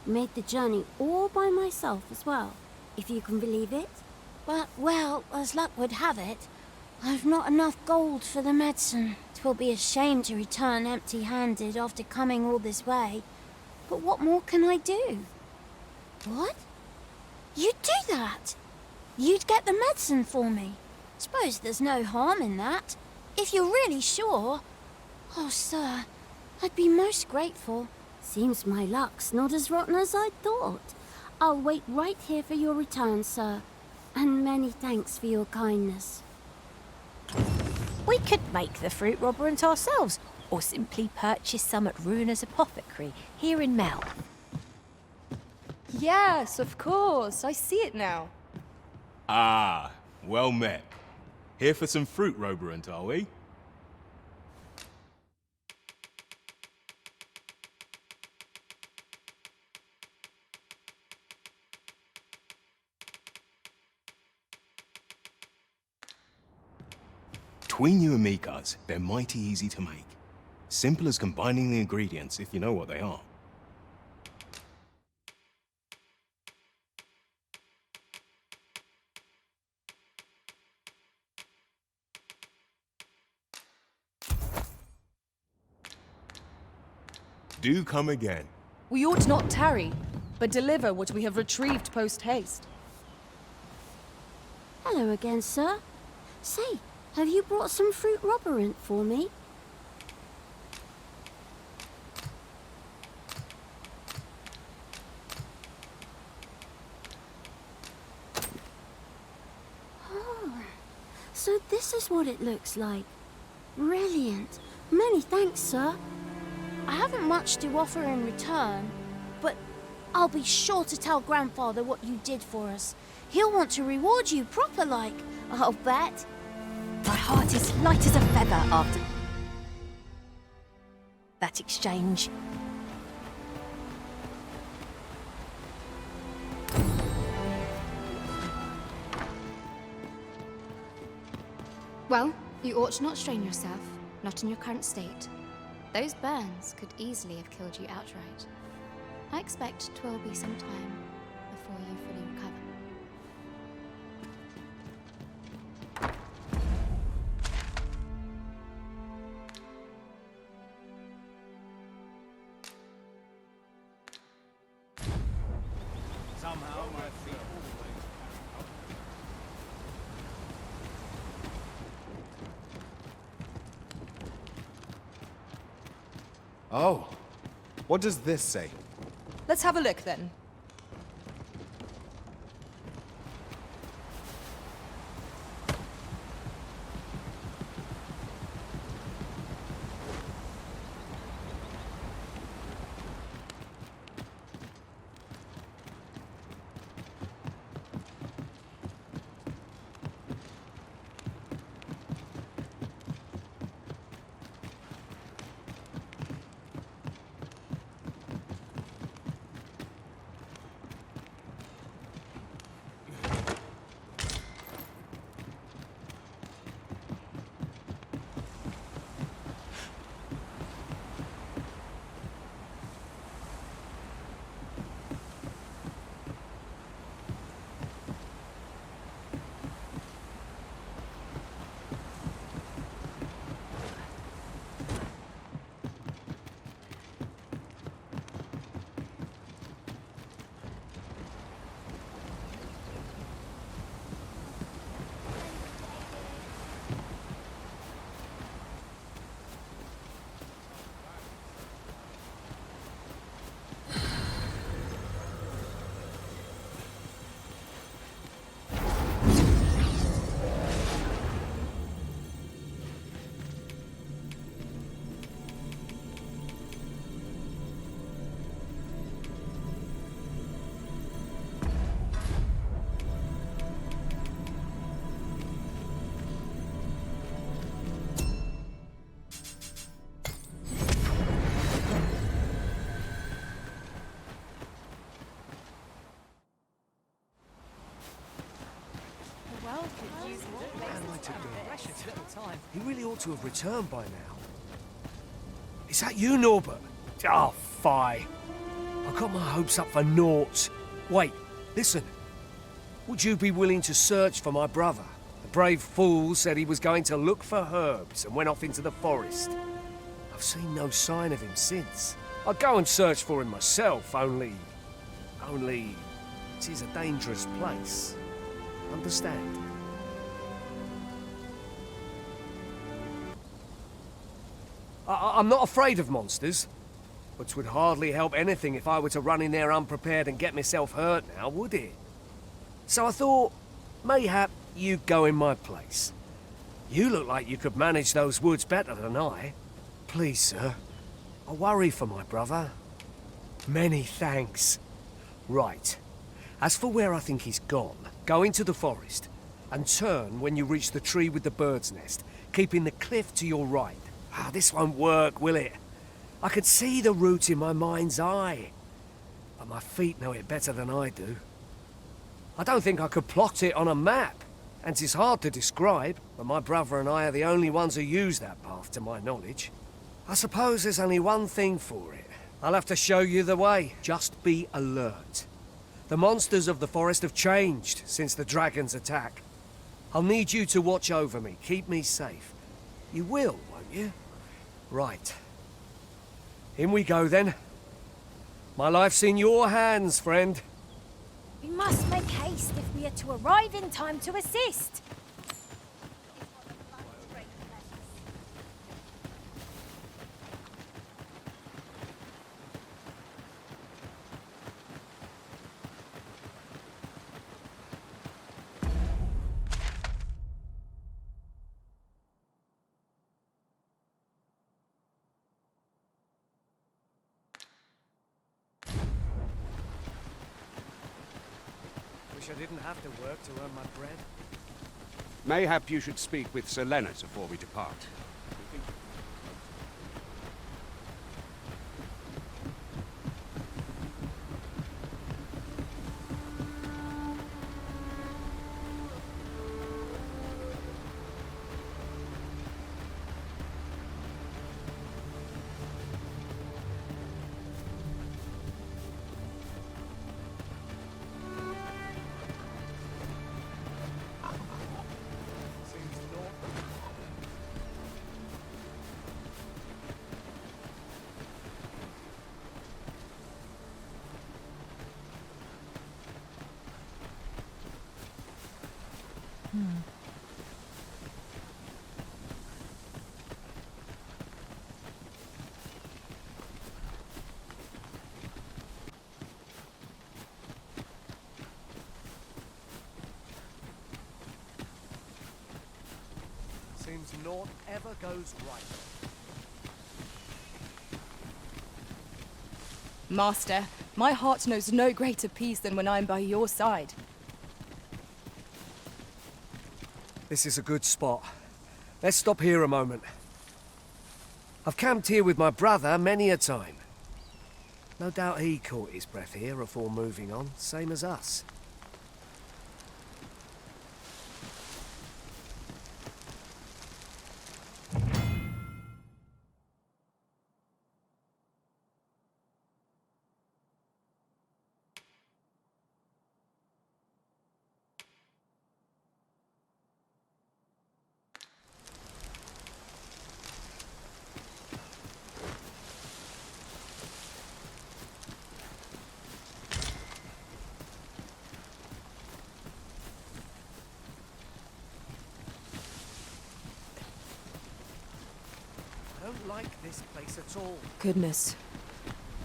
Made the journey all by myself as well, if you can believe it. But, well, as luck would have it, I've not enough gold for the medicine. 'Twill be a shame to return empty-handed after coming all this way. But what more can I do? What? You'd do that? You'd get the medicine for me? Suppose there's no harm in that. If you're really sure. Oh, sir, I'd be most grateful. Seems my luck's not as rotten as I'd thought. I'll wait right here for your return, sir. And many thanks for your kindness. We could make the fruit robberant ourselves. or simply purchase some at Runa's Apothecary here in Mel. Yes, of course. I see it now. Ah, well met. Here for some fruit, Roberant, are we? Between you and me, Guz, they're mighty easy to make. Simple as combining the ingredients if you know what they are. Do come again. We ought not tarry, but deliver what we have retrieved post-haste. Hello again, sir. Say, have you brought some fruit roberant for me? Oh, so this is what it looks like. Brilliant. Many thanks, sir. I haven't much to offer in return, but I'll be sure to tell Grandfather what you did for us. He'll want to reward you proper-like, I'll bet. My heart is light as a feather after that exchange. Well, you ought to not strain yourself, not in your current state. Those burns could easily have killed you outright. I expect 'twill be some time before you fully recover. Somehow my feet Oh, what does this say? Let's have a look then. He really ought to have returned by now. Is that you, Norbert? Oh, fie. I got my hopes up for naught. Wait, listen. Would you be willing to search for my brother? The brave fool said he was going to look for herbs and went off into the forest. I've seen no sign of him since. I'd go and search for him myself, only... it is a dangerous place. Understand? I'm not afraid of monsters, but 'twould hardly help anything if I were to run in there unprepared and get myself hurt now, would it? So I thought, mayhap you'd go in my place. You look like you could manage those woods better than I. Please, sir. I worry for my brother. Many thanks. Right. As for where I think he's gone, go into the forest and turn when you reach the tree with the bird's nest, keeping the cliff to your right. Ah, this won't work, will it? I can see the route in my mind's eye, but my feet know it better than I do. I don't think I could plot it on a map, and it's hard to describe, but my brother and I are the only ones who use that path to my knowledge. I suppose there's only one thing for it. I'll have to show you the way. Just be alert. The monsters of the forest have changed since the dragon's attack. I'll need you to watch over me, keep me safe. You will, won't you? Right. In we go then. My life's in your hands, friend. We must make haste if we are to arrive in time to assist. Wish I didn't have to work to earn my bread. Mayhap you should speak with Sir Leonard before we depart. Seems naught ever goes right. Master, my heart knows no greater peace than when I'm by your side. This is a good spot. Let's stop here a moment. I've camped here with my brother many a time. No doubt he caught his breath here before moving on, same as us. I don't like this place at all. Goodness.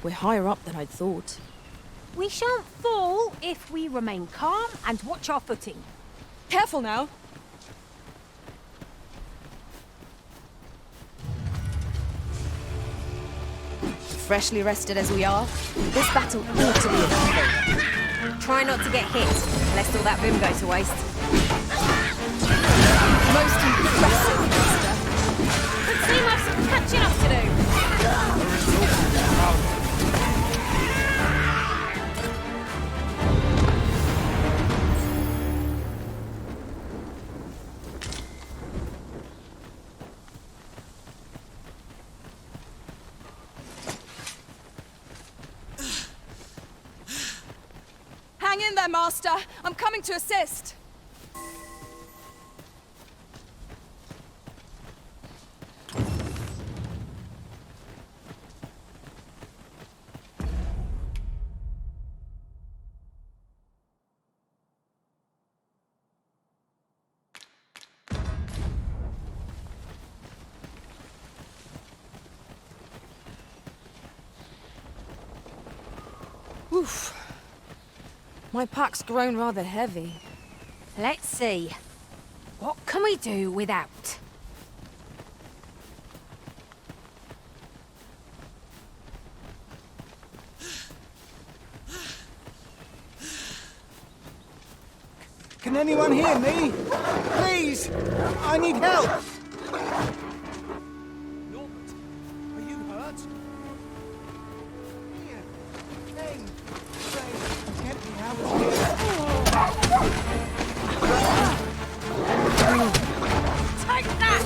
We're higher up than I'd thought. We shan't fall if we remain calm and watch our footing. Careful now. Freshly rested as we are, this battle ought to be a victory. Try not to get hit, lest all that room go to waste. Most impressive, Master. Would seem I've some catching up to do. Hang in there, Master. I'm coming to assist. Oof. My pack's grown rather heavy. Let's see. What can we do without? Can anyone hear me? Please! I need help! Norbert, are you hurt? Here. Jane! Jane, get me out of here! Take that!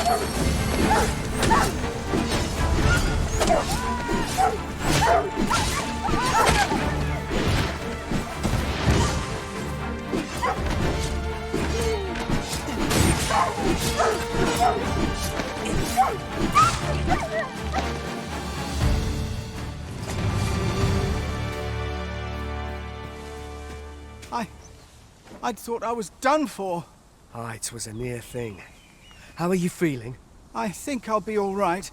I'd thought I was done for. Ah, it was a near thing. How are you feeling? I think I'll be all right.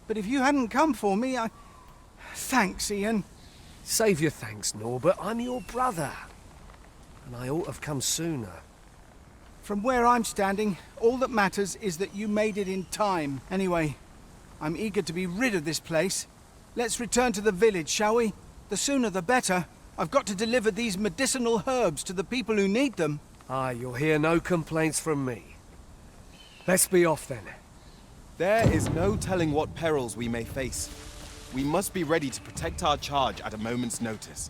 But if you hadn't come for me, Thanks, Ian. Save your thanks, Norbert. I'm your brother. And I ought to have come sooner. From where I'm standing, all that matters is that you made it in time. Anyway, I'm eager to be rid of this place. Let's return to the village, shall we? The sooner the better. I've got to deliver these medicinal herbs to the people who need them. Ah, you'll hear no complaints from me. Let's be off then. There is no telling what perils we may face. We must be ready to protect our charge at a moment's notice.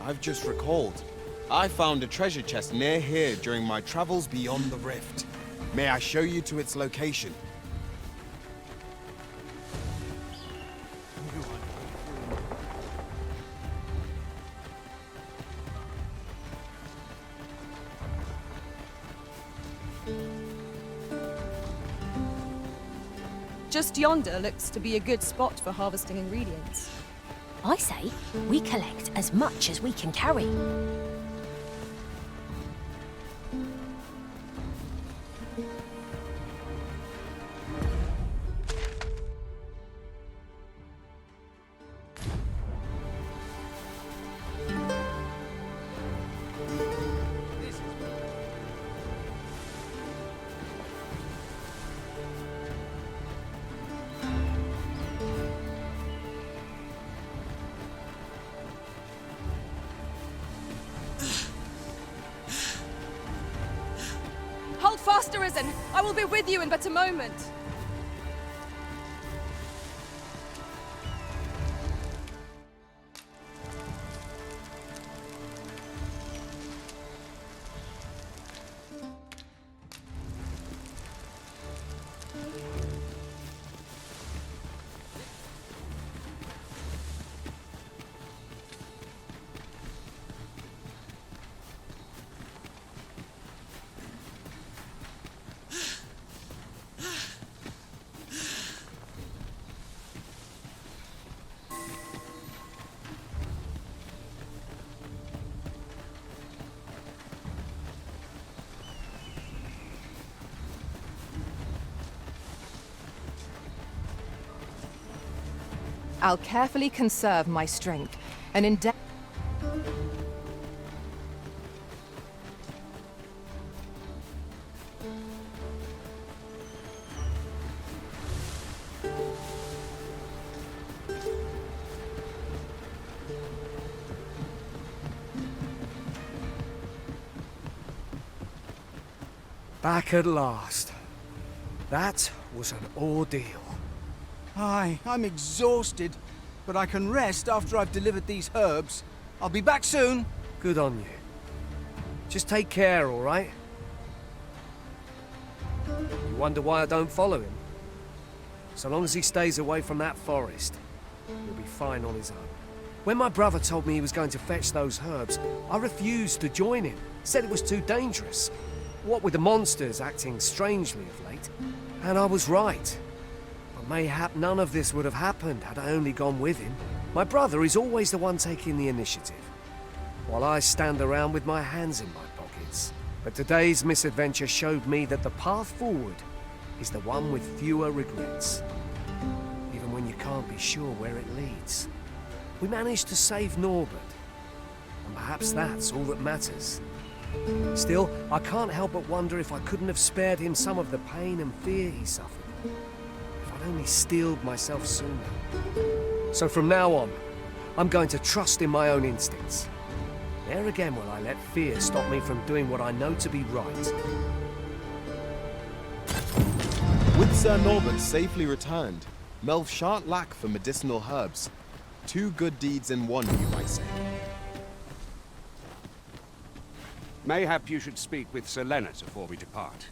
I've just recalled. I found a treasure chest near here during my travels beyond the rift. May I show you to its location? Just yonder looks to be a good spot for harvesting ingredients. I say, we collect as much as we can carry. Hold fast, Arisen! I will be with you in but a moment. I'll carefully conserve my strength and endeavor. Back at last. That was an ordeal. Aye, I'm exhausted, but I can rest after I've delivered these herbs. I'll be back soon. Good on you. Just take care, all right? You wonder why I don't follow him? So long as he stays away from that forest, he'll be fine on his own. When my brother told me he was going to fetch those herbs, I refused to join him. Said it was too dangerous. What with the monsters acting strangely of late. And I was right. Mayhap none of this would have happened had I only gone with him. My brother is always the one taking the initiative, while I stand around with my hands in my pockets. But today's misadventure showed me that the path forward is the one with fewer regrets, even when you can't be sure where it leads. We managed to save Norbert, and perhaps that's all that matters. Still, I can't help but wonder if I couldn't have spared him some of the pain and fear he suffered. If I'd only steeled myself sooner. So from now on, I'm going to trust in my own instincts. Ne'er again will I let fear stop me from doing what I know to be right. With Sir Norbert safely returned, Melv shan't lack for medicinal herbs. 2 good deeds in one, you might say. Mayhap you should speak with Sir Leonard before we depart.